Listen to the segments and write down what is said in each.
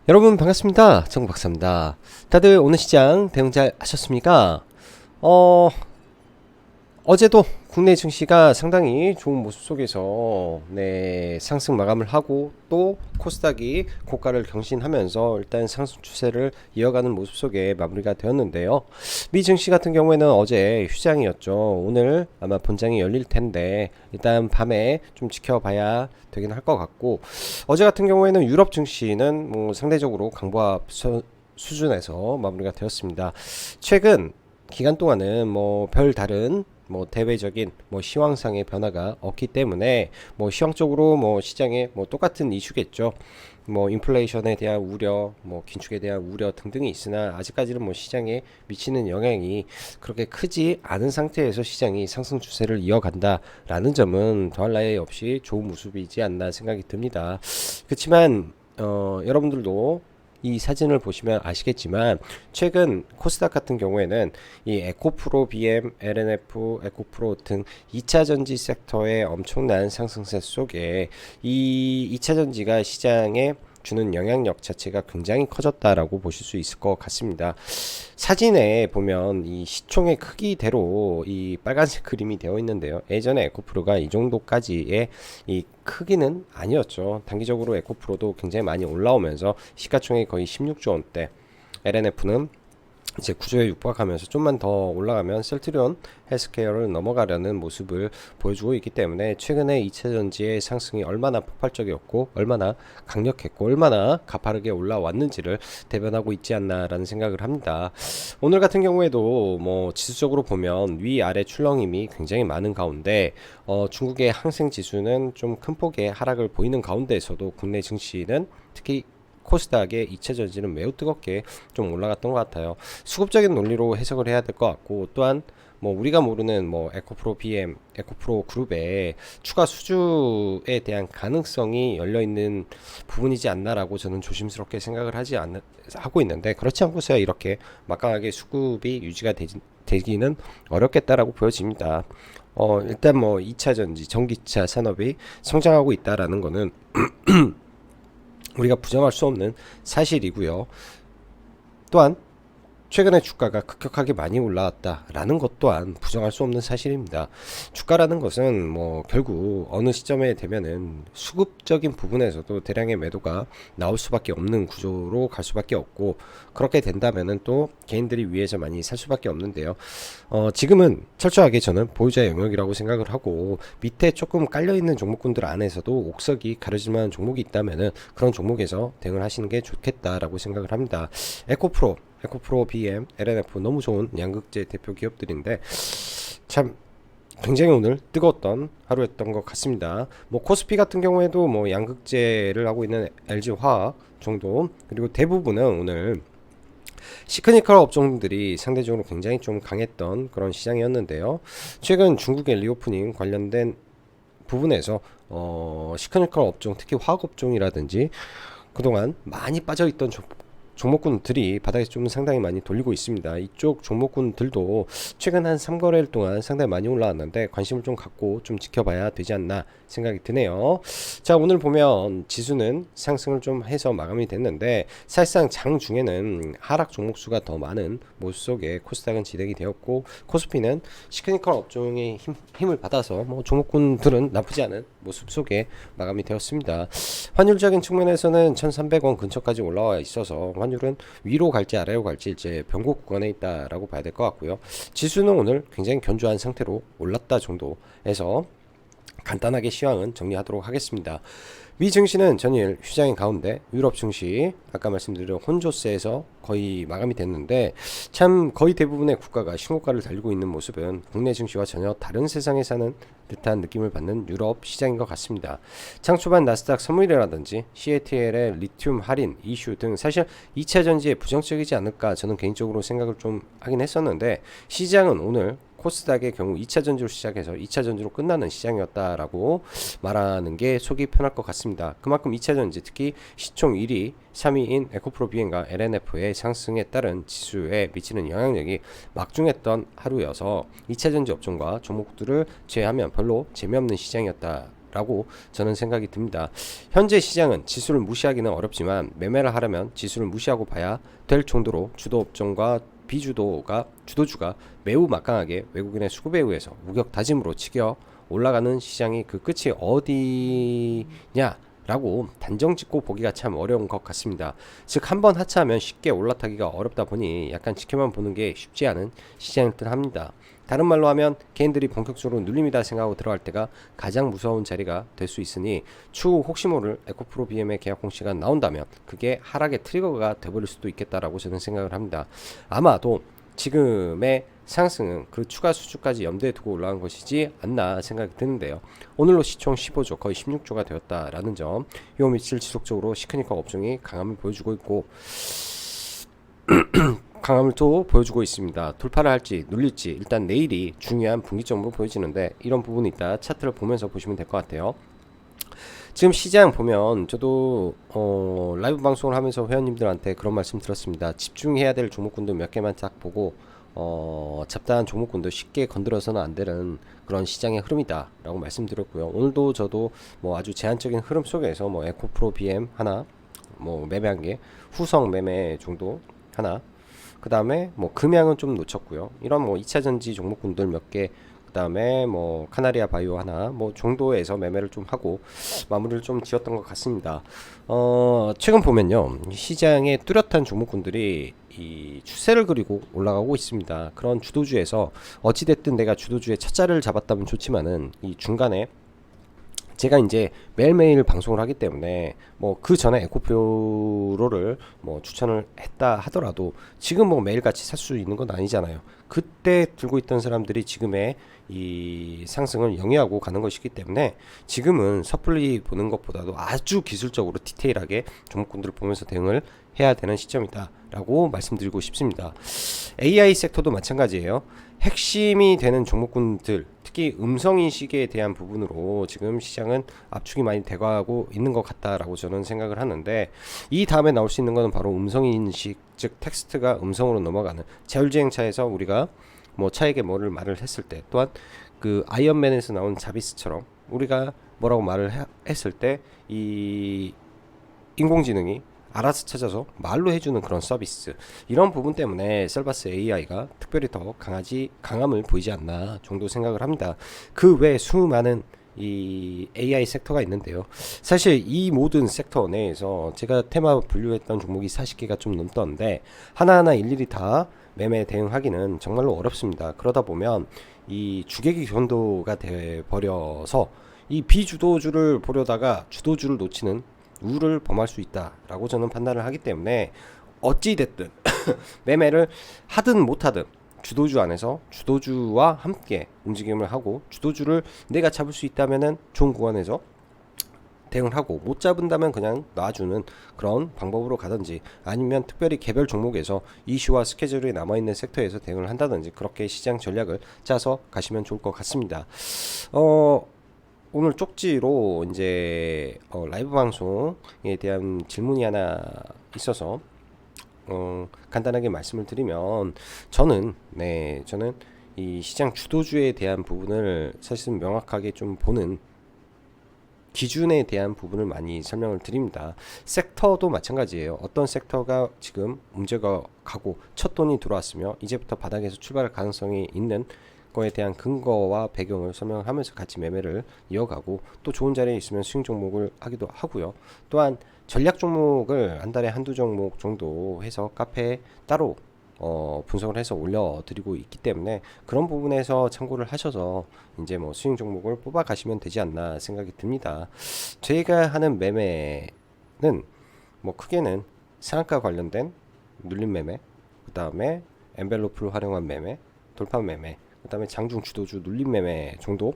여러분 반갑습니다. 정박사입니다. 다들 오늘 시장 대응 잘 하셨습니까? 어, 어제도 국내 증시가 상당히 좋은 모습 속에서 상승 마감을 하고 또 코스닥이 고가를 경신하면서 일단 상승 추세를 이어가는 모습 속에 마무리가 되었는데요. 미 증시 같은 경우에는 어제 휴장이었죠. 오늘 아마 본장이 열릴 텐데 일단 밤에 좀 지켜봐야 되긴 할 것 같고, 어제 같은 경우에는 유럽 증시는 뭐 상대적으로 강보합 수준에서 마무리가 되었습니다. 최근 기간 동안은 뭐 별 다른 뭐 대외적인 뭐 시황상의 변화가 없기 때문에 뭐 시황적으로 뭐 시장에 뭐 똑같은 이슈겠죠. 뭐 인플레이션에 대한 우려, 뭐 긴축에 대한 우려 등등이 있으나 아직까지는 뭐 시장에 미치는 영향이 그렇게 크지 않은 상태에서 시장이 상승 추세를 이어간다라는 점은 더할 나위 없이 좋은 모습이지 않나 생각이 듭니다. 그렇지만 여러분들도 이 사진을 보시면 아시겠지만 최근 코스닥 같은 경우에는 이 에코프로, BM, LNF, 에코프로 등 2차 전지 섹터의 엄청난 상승세 속에 이 2차 전지가 시장에 주는 영향력 자체가 굉장히 커졌다라고 보실 수 있을 것 같습니다. 사진에 보면 이 시총의 크기대로 이 빨간색 그림이 되어 있는데요. 예전에 에코프로가 이 정도까지의 이 크기는 아니었죠. 단기적으로 에코프로도 굉장히 많이 올라오면서 시가총액이 거의 16조 원대, LNF는 이제 구조에 육박하면서 좀만 더 올라가면 셀트리온 헬스케어를 넘어가려는 모습을 보여주고 있기 때문에 최근에 2차전지의 상승이 얼마나 폭발적이었고 얼마나 강력했고 얼마나 가파르게 올라왔는지를 대변하고 있지 않나라는 생각을 합니다. 오늘 같은 경우에도 뭐 지수적으로 보면 위아래 출렁임이 굉장히 많은 가운데 중국의 항생 지수는 좀 큰 폭의 하락을 보이는 가운데에서도 국내 증시는 특히 코스닥의 2차 전지는 매우 뜨겁게 좀 올라갔던 것 같아요. 수급적인 논리로 해석을 해야 될 것 같고, 또한 뭐 우리가 모르는 뭐 에코프로 BM, 에코프로 그룹의 추가 수주에 대한 가능성이 열려 있는 부분이지 않나라고 저는 조심스럽게 생각을 하고 있는데, 그렇지 않고서야 이렇게 막강하게 수급이 유지가 되기는 어렵겠다라고 보여집니다. 일단 뭐 2차 전지, 전기차 산업이 성장하고 있다라는 거는 우리가 부정할 수 없는 사실이고요. 또한 최근에 주가가 급격하게 많이 올라왔다라는 것 또한 부정할 수 없는 사실입니다. 주가라는 것은 뭐 결국 어느 시점에 되면은 수급적인 부분에서도 대량의 매도가 나올 수밖에 없는 구조로 갈 수밖에 없고, 그렇게 된다면은 또 개인들이 위에서 많이 살 수밖에 없는데요. 지금은 철저하게 저는 보유자 영역이라고 생각을 하고, 밑에 조금 깔려있는 종목군들 안에서도 옥석이 가려질 만한 종목이 있다면은 그런 종목에서 대응을 하시는 게 좋겠다라고 생각을 합니다. 에코프로, BM, LNF 너무 좋은 양극재 대표 기업들인데 참 굉장히 오늘 뜨거웠던 하루였던 것 같습니다. 뭐 코스피 같은 경우에도 뭐 양극재를 하고 있는 LG화학 정도, 그리고 대부분은 오늘 시크니컬 업종들이 상대적으로 굉장히 좀 강했던 그런 시장이었는데요. 최근 중국의 리오프닝 관련된 부분에서 시크니컬 업종, 특히 화학 업종이라든지 그동안 많이 빠져있던 종목군들이 바닥에서 좀 상당히 많이 돌리고 있습니다. 이쪽 종목군들도 최근 한 3거래일 동안 상당히 많이 올라왔는데 관심을 좀 갖고 좀 지켜봐야 되지 않나 생각이 드네요. 자, 오늘 보면 지수는 상승을 좀 해서 마감이 됐는데 사실상 장 중에는 하락 종목수가 더 많은 모습 속에 코스닥은 진행이 되었고, 코스피는 시크니컬 업종의 힘을 받아서 뭐 종목군들은 나쁘지 않은 모습 속에 마감이 되었습니다. 환율적인 측면에서는 1300원 근처까지 올라와 있어서 환율은 위로 갈지 아래로 갈지 이제 변곡 구간에 있다라고 봐야 될 것 같고요. 지수는 오늘 굉장히 견조한 상태로 올랐다 정도에서 간단하게 시황은 정리하도록 하겠습니다. 미 증시는 전일 휴장인 가운데 유럽 증시 아까 말씀드린 혼조세에서 거의 마감이 됐는데, 참 거의 대부분의 국가가 신고가를 달리고 있는 모습은 국내 증시와 전혀 다른 세상에 사는 듯한 느낌을 받는 유럽 시장인 것 같습니다. 장 초반 나스닥 선물이라든지 CATL의 리튬 할인 이슈 등 사실 2차 전지에 부정적이지 않을까 저는 개인적으로 생각을 좀 하긴 했었는데, 시장은 오늘 코스닥의 경우 2차 전지로 시작해서 2차 전지로 끝나는 시장이었다라고 말하는 게 속이 편할 것 같습니다. 그만큼 2차 전지, 특히 시총 1위, 3위인 에코프로 비엔과 LNF의 상승에 따른 지수에 미치는 영향력이 막중했던 하루여서 2차 전지 업종과 종목들을 제외하면 별로 재미없는 시장이었다 라고 저는 생각이 듭니다. 현재 시장은 지수를 무시하기는 어렵지만 매매를 하려면 지수를 무시하고 봐야 될 정도로 주도 업종과 주도주가 매우 막강하게 외국인의 수급에 의해서 우격 다짐으로 치겨 올라가는 시장이 그 끝이 어디냐 라고 단정 짓고 보기가 참 어려운 것 같습니다. 즉 한번 하차하면 쉽게 올라타기가 어렵다 보니 약간 지켜만 보는 게 쉽지 않은 시장일 듯 합니다. 다른 말로 하면 개인들이 본격적으로 눌림이다 생각하고 들어갈 때가 가장 무서운 자리가 될 수 있으니 추후 혹시 모를 에코프로 BM의 계약 공시가 나온다면 그게 하락의 트리거가 돼버릴 수도 있겠다라고 저는 생각을 합니다. 아마도 지금의 상승은 그 추가 수주까지 염두에 두고 올라간 것이지 않나 생각이 드는데요. 오늘로 시총 15조 거의 16조가 되었다라는 점, 요 며칠 지속적으로 시크니커 업종이 강함을 보여주고 있고 강함을 또 보여주고 있습니다. 돌파를 할지 눌릴지 일단 내일이 중요한 분기점으로 보여지는데 이런 부분이 있다 차트를 보면서 보시면 될 것 같아요. 지금 시장 보면 저도 라이브 방송을 하면서 회원님들한테 그런 말씀 드렸습니다. 집중해야 될 종목군들 몇 개만 딱 보고 잡다한 종목군도 쉽게 건드려서는 안 되는 그런 시장의 흐름이다 라고 말씀드렸고요. 오늘도 저도 뭐 아주 제한적인 흐름 속에서 뭐 에코프로 BM 하나, 뭐 매매한 게 후성 매매 정도 하나, 그 다음에 뭐 금양은 좀 놓쳤고요. 이런 뭐 2차전지 종목군들 몇 개, 그 다음에 뭐 카나리아 바이오 하나 뭐 정도에서 매매를 좀 하고 마무리를 좀 지었던 것 같습니다. 최근 보면요, 시장의 뚜렷한 종목군들이 이 추세를 그리고 올라가고 있습니다. 그런 주도주에서 어찌됐든 내가 주도주의 첫 자리를 잡았다면 좋지만은 이 중간에 제가 이제 매일매일 방송을 하기 때문에 뭐 그 전에 에코프로를 뭐 추천을 했다 하더라도 지금 뭐 매일같이 살 수 있는 건 아니잖아요. 그때 들고 있던 사람들이 지금의 이 상승을 영위하고 가는 것이기 때문에 지금은 섣불리 보는 것보다도 아주 기술적으로 디테일하게 종목군들을 보면서 대응을 해야 되는 시점이다 라고 말씀드리고 싶습니다. AI 섹터도 마찬가지예요. 핵심이 되는 종목군들, 특히 음성인식에 대한 부분으로 지금 시장은 압축이 많이 돼가고 있는 것 같다라고 저는 생각을 하는데, 이 다음에 나올 수 있는 것은 바로 음성인식, 즉 텍스트가 음성으로 넘어가는 자율주행차에서 우리가 뭐 차에게 뭐를 말을 했을 때, 또한 그 아이언맨에서 나온 자비스처럼 우리가 뭐라고 말을 했을 때 이 인공지능이 알아서 찾아서 말로 해주는 그런 서비스, 이런 부분 때문에 셀바스 AI가 특별히 더 강함을 보이지 않나 정도 생각을 합니다. 그 외에 수많은 이 AI 섹터가 있는데요. 사실 이 모든 섹터 내에서 제가 테마 분류했던 종목이 40개가 좀 넘던데 하나하나 일일이 다 매매 대응하기는 정말로 어렵습니다. 그러다 보면 이 주객이 견도가 돼 버려서 이 비주도주를 보려다가 주도주를 놓치는 우를 범할 수 있다라고 저는 판단을 하기 때문에 어찌 됐든 매매를 하든 못하든 주도주 안에서 주도주와 함께 움직임을 하고, 주도주를 내가 잡을 수 있다면은 좋은 구간에서 대응을 하고, 못 잡은다면 그냥 놔주는 그런 방법으로 가든지, 아니면 특별히 개별 종목에서 이슈와 스케줄이 남아있는 섹터에서 대응을 한다든지, 그렇게 시장 전략을 짜서 가시면 좋을 것 같습니다. 오늘 쪽지로 이제 라이브 방송에 대한 질문이 하나 있어서 간단하게 말씀을 드리면, 저는 이 시장 주도주에 대한 부분을 사실 명확하게 좀 보는 기준에 대한 부분을 많이 설명을 드립니다. 섹터도 마찬가지예요. 어떤 섹터가 지금 문제가 가고 첫 돈이 들어왔으며 이제부터 바닥에서 출발할 가능성이 있는 거에 대한 근거와 배경을 설명하면서 같이 매매를 이어가고, 또 좋은 자리에 있으면 스윙 종목을 하기도 하고요. 또한 전략 종목을 한 달에 한두 종목 정도 해서 카페에 따로 분석을 해서 올려드리고 있기 때문에 그런 부분에서 참고를 하셔서 이제 뭐 스윙 종목을 뽑아 가시면 되지 않나 생각이 듭니다. 제가 하는 매매는 뭐 크게는 상한가 관련된 눌림 매매, 그 다음에 엔벨로프를 활용한 매매, 돌파 매매, 그 다음에 장중 주도주 눌림 매매 정도,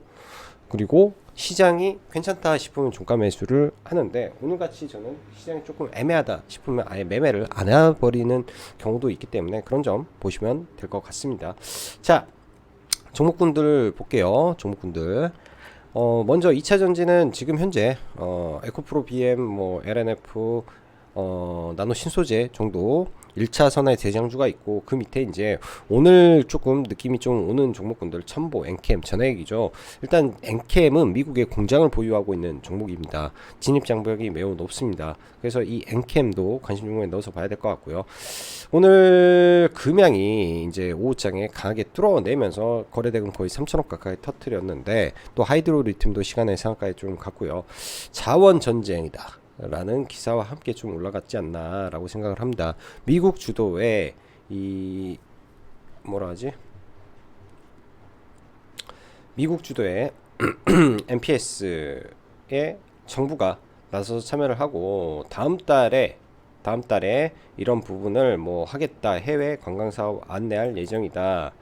그리고 시장이 괜찮다 싶으면 종가 매수를 하는데, 오늘같이 저는 시장이 조금 애매하다 싶으면 아예 매매를 안 해버리는 경우도 있기 때문에 그런 점 보시면 될 것 같습니다. 자, 종목군들 볼게요. 종목군들 먼저 2차전지는 지금 현재 에코프로 BM, 뭐 LNF, 나노 신소재 정도 1차선에 대장주가 있고 그 밑에 이제 오늘 조금 느낌이 좀 오는 종목군들 첨보, 엔캠, 전액이죠. 일단 엔캠은 미국의 공장을 보유하고 있는 종목입니다. 진입 장벽이 매우 높습니다. 그래서 이 엔캠도 관심 종목에 넣어서 봐야 될 것 같고요. 오늘 금양이 이제 오후장에 강하게 뚫어내면서 거래대금 거의 3천억 가까이 터뜨렸는데 또 하이드로 리튬도 시간의 상한가에 좀 갔고요. 자원 전쟁이다 라는 기사와 함께 좀 올라갔지 않나 라고 생각을 합니다. 미국 주도의 이 뭐라 하지? 미국 주도의 MPS에 정부가 나서서 참여를 하고 다음 달에 이런 부분을 뭐 하겠다, 해외 관광 사업 안내할 예정이다,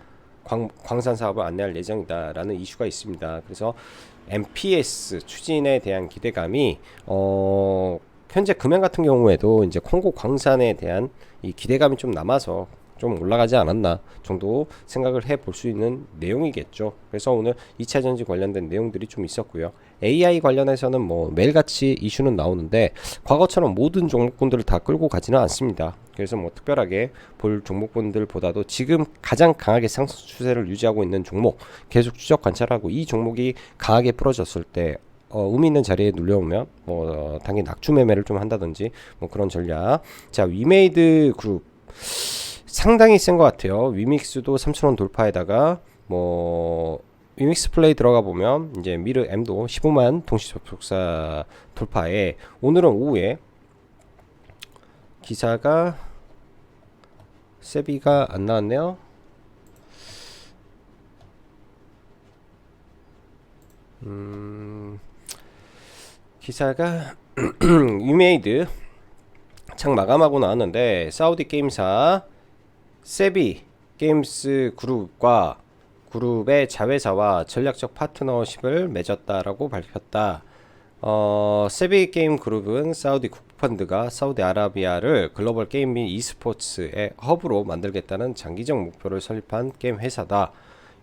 광산 사업을 안내할 예정이다 라는 이슈가 있습니다. 그래서 MPS 추진에 대한 기대감이 현재 금양 같은 경우에도 이제 콩고 광산에 대한 이 기대감이 좀 남아서 좀 올라가지 않았나 정도 생각을 해 볼 수 있는 내용이겠죠. 그래서 오늘 2차 전지 관련된 내용들이 좀 있었고요. AI 관련해서는 뭐 매일같이 이슈는 나오는데 과거처럼 모든 종목군들을 다 끌고 가지는 않습니다. 그래서 뭐 특별하게 볼 종목군들보다도 지금 가장 강하게 상승 추세를 유지하고 있는 종목 계속 추적 관찰하고 이 종목이 강하게 부러졌을 때 의미 있는 자리에 눌려오면 당연히 낙주 매매를 좀 한다든지 뭐 그런 전략. 자, 위메이드 그룹 상당히 센 것 같아요. 위믹스도 3,000원 돌파에다가 뭐 위믹스 플레이 들어가 보면 이제 미르 M도 15만 동시 접속사 돌파에 오늘은 오후에 기사가 세비가 안 나왔네요. 기사가 위메이드 창 마감하고 나왔는데 사우디 게임사 세비 게임스 그룹의 자회사와 전략적 파트너십을 맺었다라고 밝혔다. 세비 게임 그룹은 사우디 국펀드가 사우디아라비아를 글로벌 게임 및 e스포츠의 허브로 만들겠다는 장기적 목표를 설립한 게임 회사다.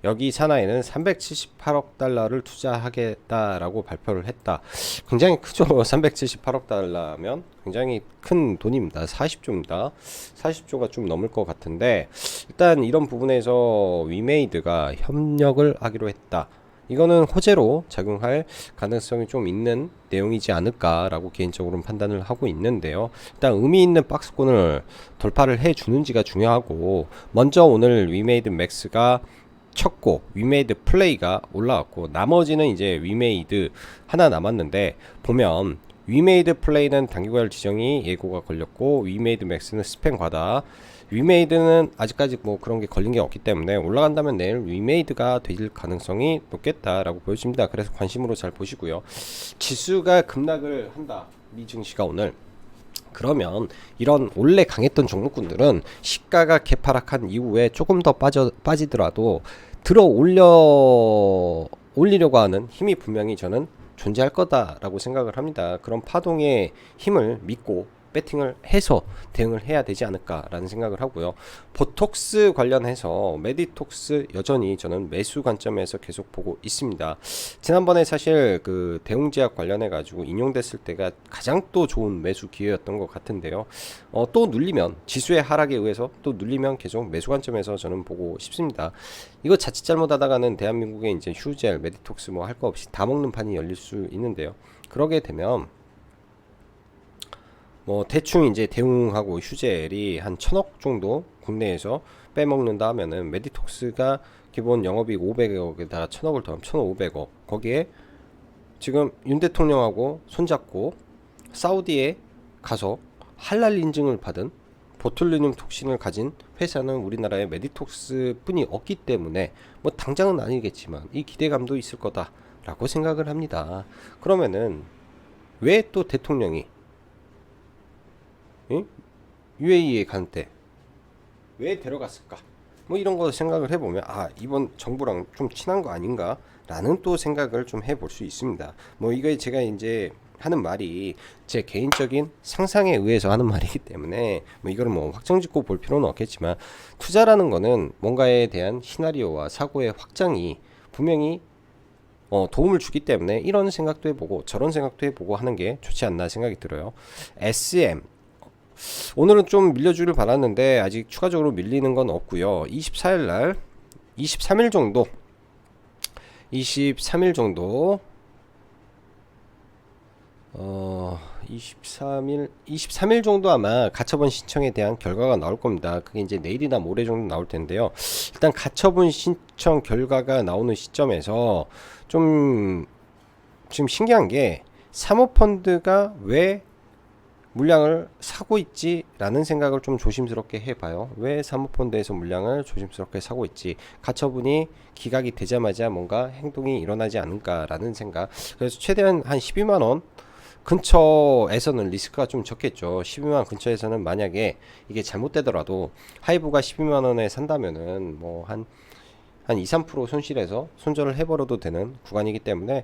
여기 산하에는 378억 달러를 투자하겠다라고 발표를 했다. 굉장히 크죠. 378억 달러면 굉장히 큰 돈입니다. 40조입니다. 40조가 좀 넘을 것 같은데 일단 이런 부분에서 위메이드가 협력을 하기로 했다. 이거는 호재로 작용할 가능성이 좀 있는 내용이지 않을까라고 개인적으로는 판단을 하고 있는데요. 일단 의미 있는 박스권을 돌파를 해주는지가 중요하고 먼저 오늘 위메이드 맥스가 쳤고 위메이드 플레이가 올라왔고 나머지는 이제 위메이드 하나 남았는데 보면 위메이드 플레이는 단기과열 지정이 예고가 걸렸고 위메이드 맥스는 스팸 과다. 위메이드는 아직까지 뭐 그런 게 걸린 게 없기 때문에 올라간다면 내일 위메이드가 될 가능성이 높겠다라고 보여집니다. 그래서 관심으로 잘 보시고요. 지수가 급락을 한다. 미 증시가 오늘. 그러면 이런 원래 강했던 종목군들은 시가가 개파락한 이후에 조금 더 빠지더라도 올리려고 하는 힘이 분명히 저는 존재할 거다라고 생각을 합니다. 그런 파동의 힘을 믿고 배팅을 해서 대응을 해야 되지 않을까라는 생각을 하고요. 보톡스 관련해서 메디톡스 여전히 저는 매수 관점에서 계속 보고 있습니다. 지난번에 사실 그 대웅제약 관련해 가지고 인용됐을 때가 가장 또 좋은 매수 기회였던 것 같은데요. 또 눌리면 지수의 하락에 의해서 또 눌리면 계속 매수 관점에서 저는 보고 싶습니다. 이거 자칫 잘못하다가는 대한민국에 이제 휴젤, 메디톡스 뭐 할 거 없이 다 먹는 판이 열릴 수 있는데요. 그러게 되면 뭐 대충 이제 대웅하고 휴젤이 한 1,000억 정도 국내에서 빼먹는다 하면은 메디톡스가 기본 영업이익 500억에다가 1,000억을 더하면 1,500억. 거기에 지금 윤 대통령하고 손잡고 사우디에 가서 할랄 인증을 받은 보툴리늄 톡신을 가진 회사는 우리나라에 메디톡스 뿐이 없기 때문에 뭐 당장은 아니겠지만 이 기대감도 있을 거다라고 생각을 합니다. 그러면은 왜 또 대통령이 UAE에 간 때 왜 데려갔을까? 뭐 이런 거 생각을 해보면 이번 정부랑 좀 친한 거 아닌가? 라는 또 생각을 좀 해볼 수 있습니다. 뭐 이거 제가 이제 하는 말이 제 개인적인 상상에 의해서 하는 말이기 때문에 뭐 이거를 뭐 확정짓고 볼 필요는 없겠지만 투자라는 거는 뭔가에 대한 시나리오와 사고의 확장이 분명히 도움을 주기 때문에 이런 생각도 해보고 저런 생각도 해보고 하는 게 좋지 않나 생각이 들어요. SM 오늘은 좀 밀려주길 바랐는데 아직 추가적으로 밀리는 건 없고요. 24일 날 23일 정도 23일 정도 23일 정도 아마 가처분 신청에 대한 결과가 나올 겁니다. 그게 이제 내일이나 모레 정도 나올 텐데요. 일단 가처분 신청 결과가 나오는 시점에서 좀 지금 신기한 게 사모펀드가 왜 물량을 사고 있지? 라는 생각을 좀 조심스럽게 해봐요. 왜 사모펀드에서 물량을 조심스럽게 사고 있지? 가처분이 기각이 되자마자 뭔가 행동이 일어나지 않을까 라는 생각. 그래서 최대한 한 12만원 근처에서는 리스크가 좀 적겠죠. 12만원 근처에서는 만약에 이게 잘못되더라도 하이브가 12만원에 산다면은 뭐 한 2, 3% 손실해서 손절을 해버려도 되는 구간이기 때문에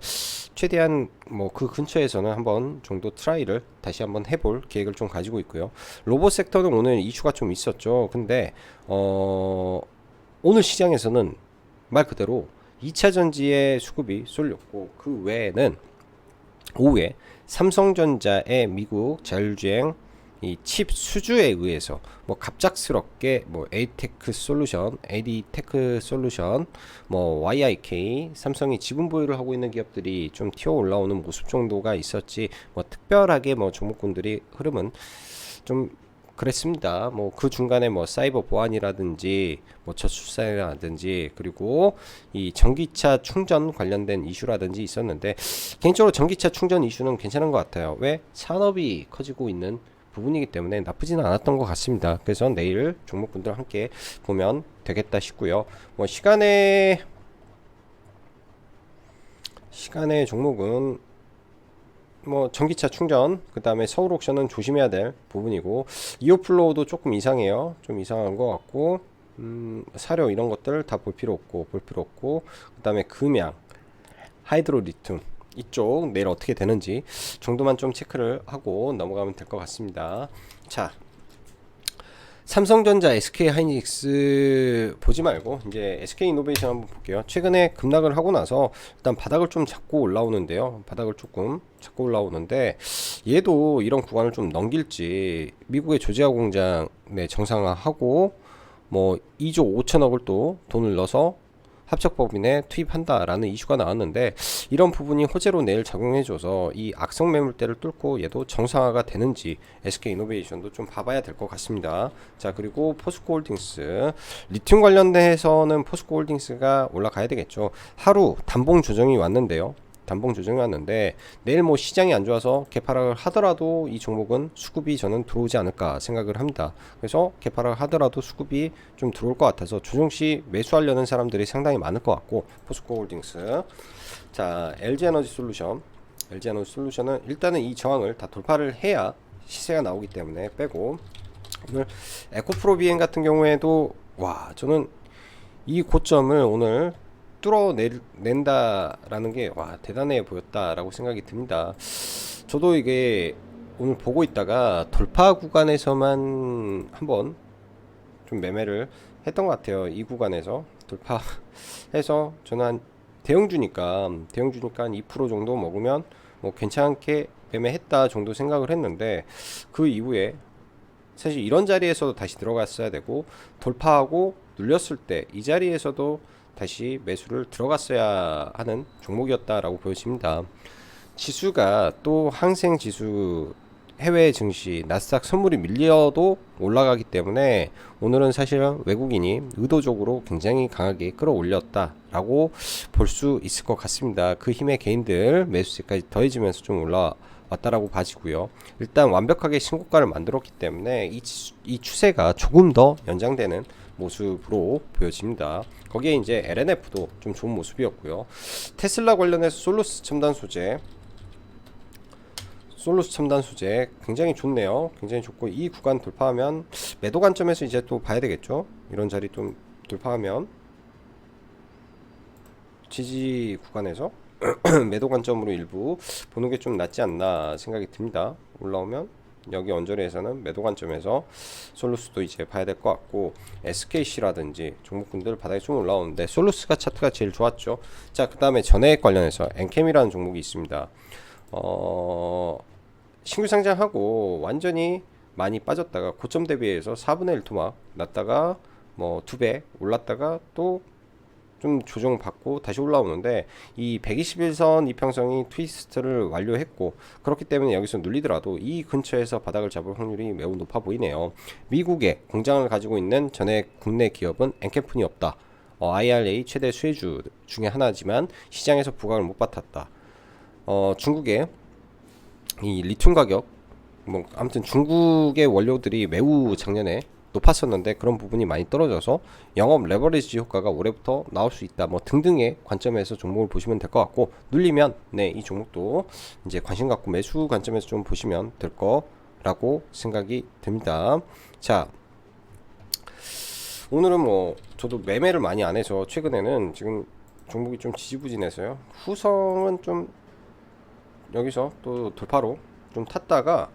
최대한 뭐 그 근처에서는 한번 정도 트라이를 다시 한번 해볼 계획을 좀 가지고 있고요. 로봇 섹터는 오늘 이슈가 좀 있었죠. 근데 오늘 시장에서는 말 그대로 2차 전지의 수급이 쏠렸고 그 외에는 오후에 삼성전자의 미국 자율주행 이 칩 수주에 의해서 뭐 갑작스럽게 뭐 에이테크 솔루션, AD테크 솔루션, 뭐 YIK, 삼성이 지분 보유를 하고 있는 기업들이 좀 튀어 올라오는 모습 정도가 있었지 뭐 특별하게 뭐 종목군들이 흐름은 좀 그랬습니다. 뭐 그 중간에 뭐 사이버 보안이라든지 뭐 저출산이라든지 그리고 이 전기차 충전 관련된 이슈라든지 있었는데 개인적으로 전기차 충전 이슈는 괜찮은 것 같아요. 왜? 산업이 커지고 있는 부분이기 때문에 나쁘지는 않았던 것 같습니다. 그래서 내일 종목분들 함께 보면 되겠다 싶고요. 뭐 시간의 종목은 뭐 전기차 충전 그 다음에 서울 옥션은 조심해야 될 부분이고 이오플로우도 조금 이상해요. 좀 이상한 것 같고 사료 이런 것들 다 볼 필요 없고 그 다음에 금양 하이드로 리튬 이쪽 내일 어떻게 되는지 정도만 좀 체크를 하고 넘어가면 될 것 같습니다. 자, 삼성전자, SK하이닉스 보지 말고 이제 SK이노베이션 한번 볼게요. 최근에 급락을 하고 나서 일단 바닥을 좀 잡고 올라오는데요. 바닥을 조금 잡고 올라오는데 얘도 이런 구간을 좀 넘길지 미국의 조지아 공장 정상화하고 뭐 2조 5천억을 또 돈을 넣어서 합작법인에 투입한다라는 이슈가 나왔는데 이런 부분이 호재로 내일 작용해줘서 이 악성 매물대를 뚫고 얘도 정상화가 되는지 SK이노베이션도 좀 봐봐야 될 것 같습니다. 자, 그리고 포스코홀딩스 리튬 관련돼서는 포스코홀딩스가 올라가야 되겠죠. 하루 단봉 조정이 왔는데요. 단봉 조정이 왔는데 내일 뭐 시장이 안 좋아서 개파락을 하더라도 이 종목은 수급이 저는 들어오지 않을까 생각을 합니다. 그래서 개파락을 하더라도 수급이 좀 들어올 것 같아서 조정시 매수하려는 사람들이 상당히 많을 것 같고 포스코홀딩스 자 LG에너지솔루션은 일단은 이 저항을 다 돌파를 해야 시세가 나오기 때문에 빼고 오늘 에코프로비엔 같은 경우에도 와 저는 이 고점을 오늘 뚫어낸다라는 게 와 대단해 보였다라고 생각이 듭니다. 저도 이게 오늘 보고 있다가 돌파 구간에서만 한번 좀 매매를 했던 것 같아요. 이 구간에서 돌파해서 저는 한 대형주니까 한 2% 정도 먹으면 뭐 괜찮게 매매했다 정도 생각을 했는데 그 이후에 사실 이런 자리에서도 다시 들어갔어야 되고 돌파하고 눌렸을 때 이 자리에서도 다시 매수를 들어갔어야 하는 종목이었다라고 보여집니다. 지수가 또 항생 지수 해외 증시 나스닥 선물이 밀려도 올라가기 때문에 오늘은 사실 외국인이 의도적으로 굉장히 강하게 끌어올렸다라고 볼 수 있을 것 같습니다. 그 힘의 개인들 매수세까지 더해지면서 좀 올라왔다라고 봐지고요. 일단 완벽하게 신고가를 만들었기 때문에 이 추세가 조금 더 연장되는 모습으로 보여집니다. 거기에 이제 LNF도 좀 좋은 모습이었고요. 테슬라 관련해서 솔루스 첨단 소재 굉장히 좋네요. 굉장히 좋고 이 구간 돌파하면 매도 관점에서 이제 또 봐야 되겠죠. 이런 자리 좀 돌파하면 지지 구간에서 매도 관점으로 일부 보는 게 좀 낫지 않나 생각이 듭니다. 올라오면 여기 언저리에서는 매도 관점에서 솔루스도 이제 봐야 될 것 같고 SKC라든지 종목군들 바닥에 좀 올라오는데 솔루스가 차트가 제일 좋았죠. 자, 그 다음에 전해액 관련해서 엔캠이라는 종목이 있습니다. 신규 상장하고 완전히 많이 빠졌다가 고점 대비해서 4분의 1 토막 났다가 뭐 2배 올랐다가 또 좀 조정받고 다시 올라오는데, 이 121선 이평선이 트위스트를 완료했고, 그렇기 때문에 여기서 눌리더라도 이 근처에서 바닥을 잡을 확률이 매우 높아 보이네요. 미국에 공장을 가지고 있는 전액 국내 기업은 엔캐픈이 없다. IRA 최대 수혜주 중에 하나지만 시장에서 부각을 못 받았다. 중국의 이 리튬 가격, 뭐 아무튼 중국의 원료들이 매우 작년에 높았었는데 그런 부분이 많이 떨어져서 영업 레버리지 효과가 올해부터 나올 수 있다, 뭐 등등의 관점에서 종목을 보시면 될 것 같고, 눌리면 이 종목도 이제 관심 갖고 매수 관점에서 좀 보시면 될 거라고 생각이 듭니다. 자, 오늘은 뭐 저도 매매를 많이 안 해서 최근에는 지금 종목이 좀 지지부진해서요. 후성은 좀 여기서 또 돌파로 좀 탔다가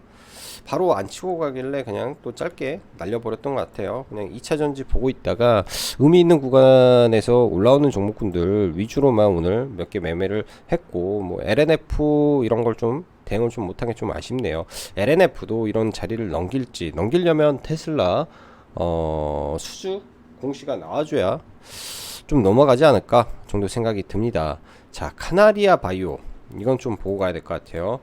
바로 안 치고 가길래 그냥 또 짧게 날려버렸던 것 같아요. 그냥 2차 전지 보고 있다가 의미 있는 구간에서 올라오는 종목군들 위주로만 오늘 몇 개 매매를 했고, 뭐 LNF 이런 걸 좀 대응을 좀 못한 게 좀 아쉽네요. LNF도 이런 자리를 넘기려면 테슬라 수주 공시가 나와줘야 좀 넘어가지 않을까 정도 생각이 듭니다. 자, 카나리아 바이오, 이건 좀 보고 가야 될 것 같아요.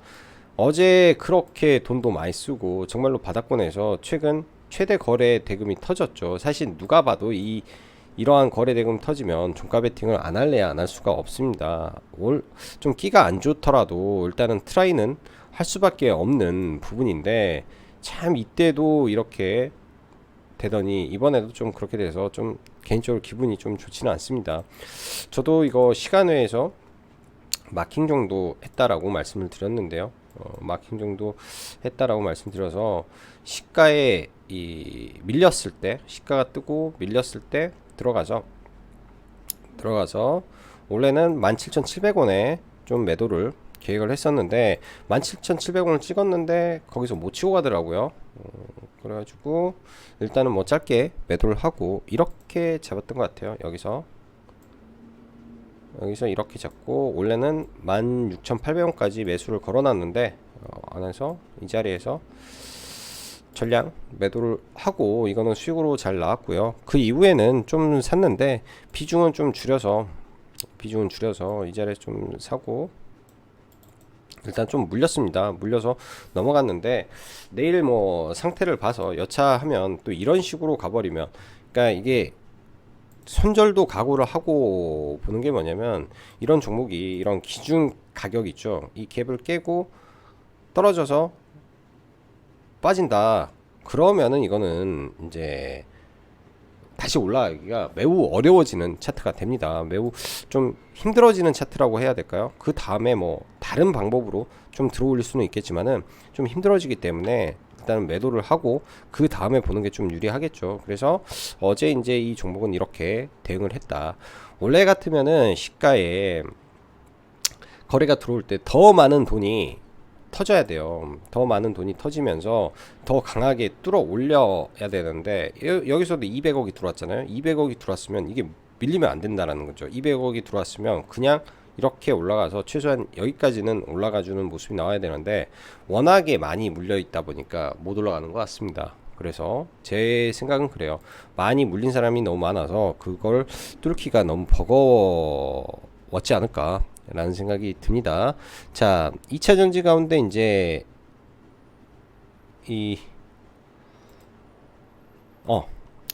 어제 그렇게 돈도 많이 쓰고 정말로 바닥권에서 최근 최대 거래 대금이 터졌죠. 사실 누가 봐도 이러한 거래 대금 터지면 종가 베팅을 안 할래야 안 할 수가 없습니다. 좀 끼가 안 좋더라도 일단은 트라이는 할 수밖에 없는 부분인데, 참 이때도 이렇게 되더니 이번에도 좀 그렇게 돼서 좀 개인적으로 기분이 좀 좋지는 않습니다. 저도 이거 시간외에서 마킹 정도 했다라고 말씀을 드렸는데요. 마킹 정도 했다라고 말씀드려서 시가에 밀렸을 때, 시가가 뜨고 밀렸을 때 들어가서 원래는 17,700원에 좀 매도를 계획을 했었는데 17,700원을 찍었는데 거기서 못 치고 가더라고요. 그래가지고 일단은 뭐 짧게 매도를 하고 이렇게 잡았던 것 같아요. 여기서 이렇게 잡고 원래는 16,800원까지 매수를 걸어놨는데 안에서 이 자리에서 전량 매도를 하고 이거는 수익으로 잘 나왔고요. 그 이후에는 좀 샀는데 비중은 줄여서 이 자리에 좀 사고 일단 좀 물렸습니다. 물려서 넘어갔는데 내일 뭐 상태를 봐서 여차하면 또 이런 식으로 가버리면, 그러니까 이게 손절도 각오를 하고 보는 게 뭐냐면, 이런 종목이 이런 기준 가격 있죠, 이 갭을 깨고 떨어져서 빠진다 그러면은 이거는 이제 다시 올라가기가 매우 어려워지는 차트가 됩니다. 매우 좀 힘들어지는 차트라고 해야 될까요? 그 다음에 뭐 다른 방법으로 좀 들어올릴 수는 있겠지만은 좀 힘들어지기 때문에 일단 매도를 하고 그 다음에 보는 게 좀 유리하겠죠. 그래서 어제 이제 이 종목은 이렇게 대응을 했다. 원래 같으면은 시가에 거래가 들어올 때 더 많은 돈이 터져야 돼요. 더 많은 돈이 터지면서 더 강하게 뚫어 올려야 되는데 여기서도 200억이 들어왔잖아요. 200억이 들어왔으면 이게 밀리면 안 된다라는 거죠. 200억이 들어왔으면 그냥 이렇게 올라가서 최소한 여기까지는 올라가주는 모습이 나와야 되는데 워낙에 많이 물려 있다 보니까 못 올라가는 것 같습니다. 그래서 제 생각은 그래요. 많이 물린 사람이 너무 많아서 그걸 뚫기가 너무 버거웠지 않을까 라는 생각이 듭니다. 자, 2차 전지 가운데 이제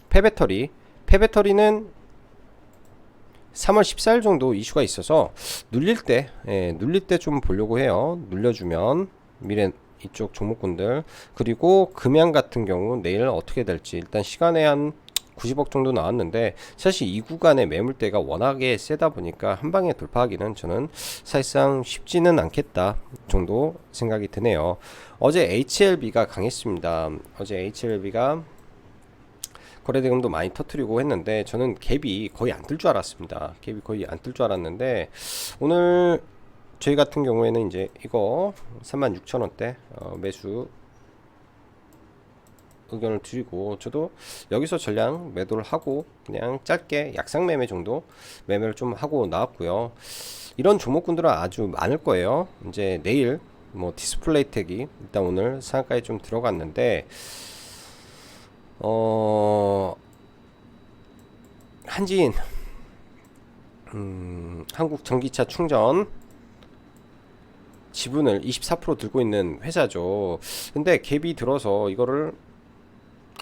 폐배터리는 3월 14일 정도 이슈가 있어서 눌릴 때 좀 보려고 해요. 눌려주면 미래 이쪽 종목군들, 그리고 금양 같은 경우 내일 어떻게 될지, 일단 시간에 한 90억 정도 나왔는데 사실 이 구간의 매물대가 워낙에 세다 보니까 한 방에 돌파하기는 저는 사실상 쉽지는 않겠다 정도 생각이 드네요. 어제 HLB가 강했습니다. 어제 HLB가 거래대금도 많이 터트리고 했는데 저는 갭이 거의 안 뜰 줄 알았습니다. 갭이 거의 안 뜰 줄 알았는데 오늘 저희 같은 경우에는 이제 이거 36,000원대 매수 의견을 드리고, 저도 여기서 전량 매도를 하고 그냥 짧게 약상 매매 정도 매매를 좀 하고 나왔고요. 이런 종목군들은 아주 많을 거예요. 이제 내일 뭐 디스플레이 택이 일단 오늘 상한가에 좀 들어갔는데 한진 한국 전기차 충전 지분을 24% 들고 있는 회사죠. 근데 갭이 들어서 이거를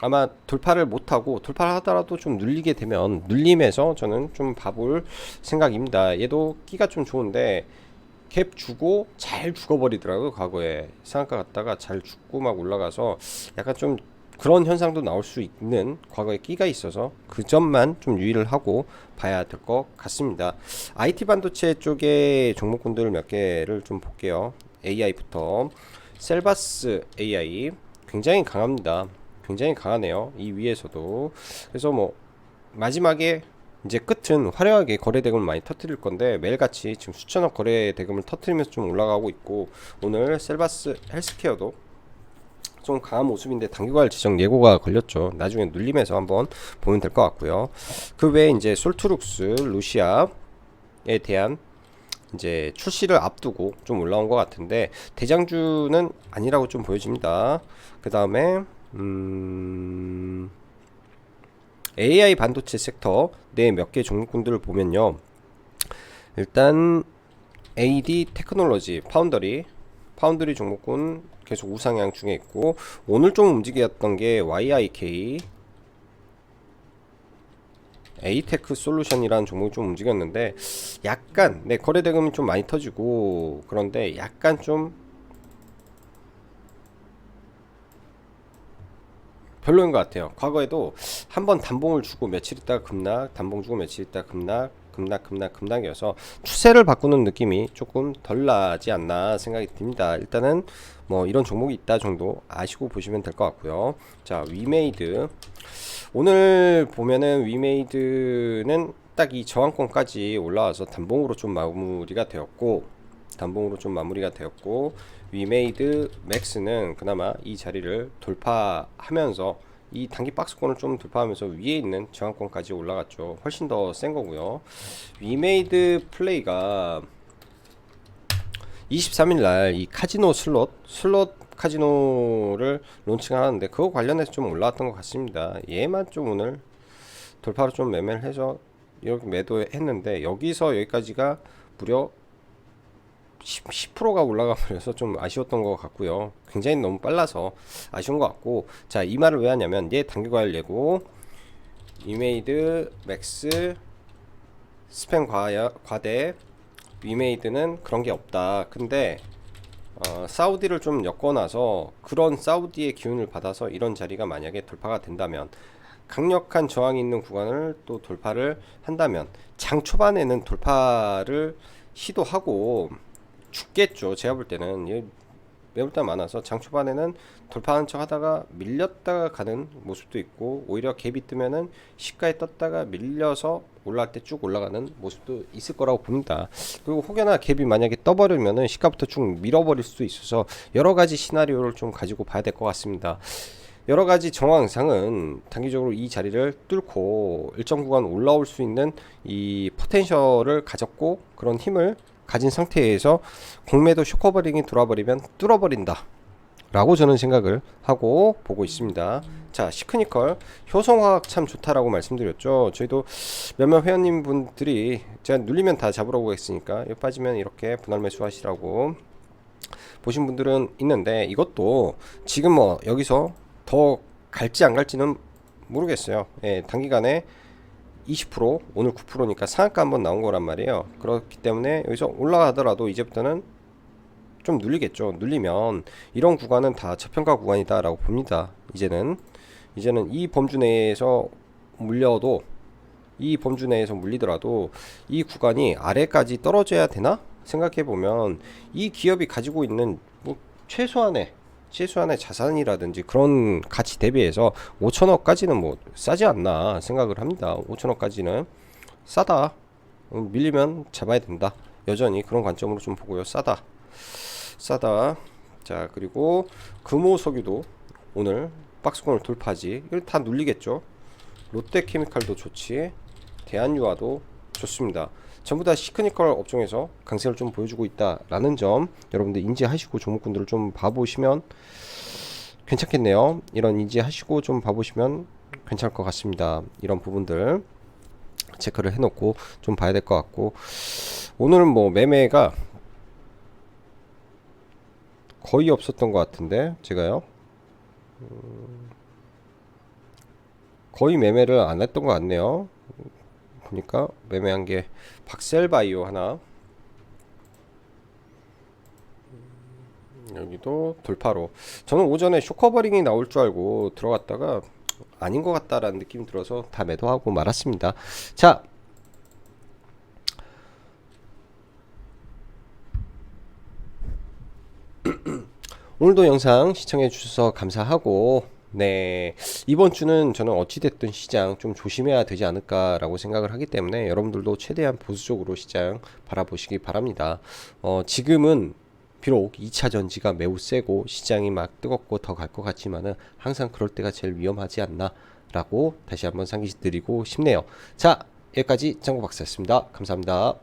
아마 돌파를 못하고, 돌파를 하더라도 좀 눌리게 되면 눌림에서 저는 좀 봐볼 생각입니다. 얘도 끼가 좀 좋은데 갭 주고 잘 죽어버리더라고요. 과거에 상한가 갔다가 잘 죽고 막 올라가서 약간 좀 그런 현상도 나올 수 있는 과거에 끼가 있어서 그 점만 좀 유의를 하고 봐야 될 것 같습니다. IT 반도체 쪽에 종목군들 몇 개를 좀 볼게요. AI부터 셀바스 AI 굉장히 강합니다. 굉장히 강하네요. 이 위에서도. 그래서 뭐 마지막에 이제 끝은 화려하게 거래 대금을 많이 터뜨릴 건데 매일같이 지금 수천억 거래 대금을 터뜨리면서 좀 올라가고 있고, 오늘 셀바스 헬스케어도 좀 강한 모습인데 단기과열 지정 예고가 걸렸죠. 나중에 눌림에서 한번 보면 될 것 같고요. 그 외에 이제 솔트룩스, 루시압에 대한 이제 출시를 앞두고 좀 올라온 것 같은데 대장주는 아니라고 좀 보여집니다. 그 다음에 AI 반도체 섹터 내 몇 개 종목군들을 보면요. 일단 AD 테크놀로지, 파운드리 종목군 계속 우상향 중에 있고, 오늘 좀 움직였던 게 YIK, 에이테크 솔루션이라는 종목이 좀 움직였는데 약간 거래 대금이 좀 많이 터지고 그런데 약간 좀 별로인 것 같아요. 과거에도 한번 단봉을 주고 며칠 있다가 급락, 단봉 주고 며칠 있다가 급락이어서 추세를 바꾸는 느낌이 조금 덜 나지 않나 생각이 듭니다. 일단은 뭐 이런 종목이 있다 정도 아시고 보시면 될 것 같고요. 자, 위메이드 오늘 보면은 위메이드는 딱 이 저항권까지 올라와서 단봉으로 좀 마무리가 되었고, 위메이드 맥스는 그나마 이 자리를 돌파하면서 이 단기 박스권을 좀 돌파하면서 위에 있는 저항권까지 올라갔죠. 훨씬 더 센 거고요. 위메이드 플레이가 23일 날 이 카지노 슬롯 카지노를 론칭하는데 그거 관련해서 좀 올라왔던 것 같습니다. 얘만 좀 오늘 돌파로 좀 매매를 해서 이렇게 매도했는데 여기서 여기까지가 무려 10%가 올라가 버려서 좀 아쉬웠던 것 같고요. 굉장히 너무 빨라서 아쉬운 것 같고, 자, 이 말을 왜 하냐면 얘 단기과열 예고 위메이드 맥스 스팸 과대 위메이드는 그런 게 없다. 근데 사우디를 좀 엮어놔서 그런 사우디의 기운을 받아서 이런 자리가 만약에 돌파가 된다면, 강력한 저항이 있는 구간을 또 돌파를 한다면 장 초반에는 돌파를 시도하고 죽겠죠. 제가 볼 때는 매물대 많아서 장 초반에는 돌파하는 척 하다가 밀렸다가 가는 모습도 있고, 오히려 갭이 뜨면은 시가에 떴다가 밀려서 올라갈 때 쭉 올라가는 모습도 있을 거라고 봅니다. 그리고 혹여나 갭이 만약에 떠버리면은 시가부터 쭉 밀어버릴 수도 있어서 여러 가지 시나리오를 좀 가지고 봐야 될 것 같습니다. 여러 가지 정황상은 단기적으로 이 자리를 뚫고 일정 구간 올라올 수 있는 이 포텐셜을 가졌고 그런 힘을 가진 상태에서 공매도 쇼커버링이 들어와버리면 뚫어버린다 라고 저는 생각을 하고 보고 있습니다. 자, 시크니컬 효성화학 참 좋다라고 말씀드렸죠. 저희도 몇몇 회원님 분들이 제가 눌리면 다 잡으라고 했으니까 빠지면 이렇게 분할 매수 하시라고 보신 분들은 있는데, 이것도 지금 뭐 여기서 더 갈지 안 갈지는 모르겠어요. 예, 단기간에 20% 오늘 9%니까 상한가 한번 나온 거란 말이에요. 그렇기 때문에 여기서 올라가더라도 이제부터는 좀 눌리겠죠. 눌리면 이런 구간은 다 저평가 구간이다 라고 봅니다. 이제는 이 범주 내에서 물리더라도 이 구간이 아래까지 떨어져야 되나 생각해 보면 이 기업이 가지고 있는 뭐 최소한의 자산이라든지 그런 가치 대비해서 5천억까지는 뭐 싸지 않나 생각을 합니다. 5천억까지는 싸다. 밀리면 잡아야 된다. 여전히 그런 관점으로 좀 보고요. 싸다. 자, 그리고 금호석유도 오늘 박스권을 돌파지. 이걸 다 눌리겠죠. 롯데케미칼도 좋지. 대한유화도 좋습니다. 전부 다 시크니컬 업종에서 강세를 좀 보여주고 있다라는 점 여러분들 인지하시고 종목군들을 좀 봐보시면 괜찮겠네요. 이런 인지하시고 좀 봐보시면 괜찮을 것 같습니다. 이런 부분들 체크를 해놓고 좀 봐야 될 것 같고, 오늘은 뭐 매매가 거의 없었던 것 같은데 제가요 거의 매매를 안 했던 것 같네요. 보니까 매매한 게 박셀바이오 하나, 여기도 돌파로. 저는 오전에 쇼커버링이 나올 줄 알고 들어갔다가 아닌 것 같다라는 느낌이 들어서 다 매도하고 말았습니다. 자, 오늘도 영상 시청해 주셔서 감사하고, 네, 이번 주는 저는 어찌됐든 시장 좀 조심해야 되지 않을까라고 생각을 하기 때문에 여러분들도 최대한 보수적으로 시장 바라보시기 바랍니다. 지금은 비록 2차 전지가 매우 세고 시장이 막 뜨겁고 더 갈 것 같지만은 항상 그럴 때가 제일 위험하지 않나 라고 다시 한번 상기드리고 싶네요. 자, 여기까지 정보 박사였습니다. 감사합니다.